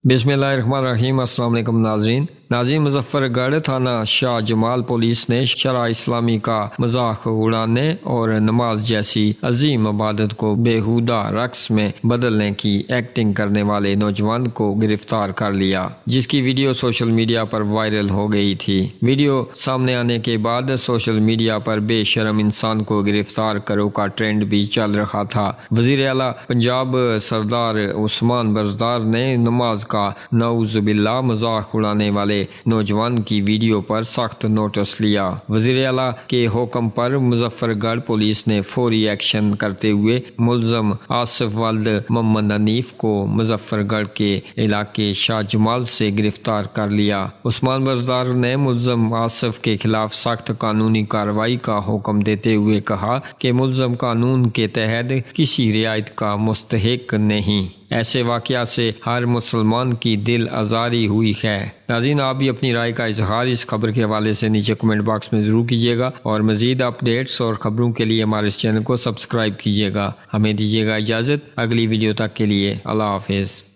बिस्मिल्लाहिर्रहमानिर्रहीम। अस्सलाम वालेकुम नाज़रीन मुजफ्फरगढ़ थाना शाह जमाल पुलिस ने शरअ इस्लामी का मजाक उड़ाने और नमाज जैसी अजीम इबादत को बेहुदा रक्स में बदलने की एक्टिंग करने वाले नौजवान को गिरफ्तार कर लिया, जिसकी वीडियो सोशल मीडिया पर वायरल हो गई थी। वीडियो सामने आने के बाद सोशल मीडिया पर बेशरम इंसान को गिरफ्तार करो का ट्रेंड भी चल रहा था। वजीर आला पंजाब सरदार उस्मान बज़दार ने नमाज का नऊज़ुबिल्लाह मजाक उड़ाने वाले नौजवान की वीडियो पर सख्त नोटिस लिया। वज़ीर आला के हुक्म पर मुजफ्फरगढ़ पुलिस ने फौरी एक्शन करते हुए मुल्ज़म आसिफ वल्द मोहम्मद हनीफ को मुजफ्फरगढ़ के इलाके शाह जमाल से गिरफ्तार कर लिया। उस्मान बज़दार ने मुल्ज़म आसिफ के खिलाफ सख्त कानूनी कार्रवाई का हुक्म देते हुए कहा कि मुल्ज़म कानून के तहत किसी रियायत का मुस्तहिक नहीं। ऐसे वाक़या से हर मुसलमान की दिल आज़ारी हुई है। नाज़रीन, आप भी अपनी राय का इजहार इस खबर के हवाले से नीचे कमेंट बॉक्स में ज़रूर कीजिएगा और मज़ीद अपडेट्स और ख़बरों के लिए हमारे इस चैनल को सब्सक्राइब कीजिएगा। हमें दीजिएगा इजाज़त, अगली वीडियो तक के लिए अल्लाह हाफ़िज़।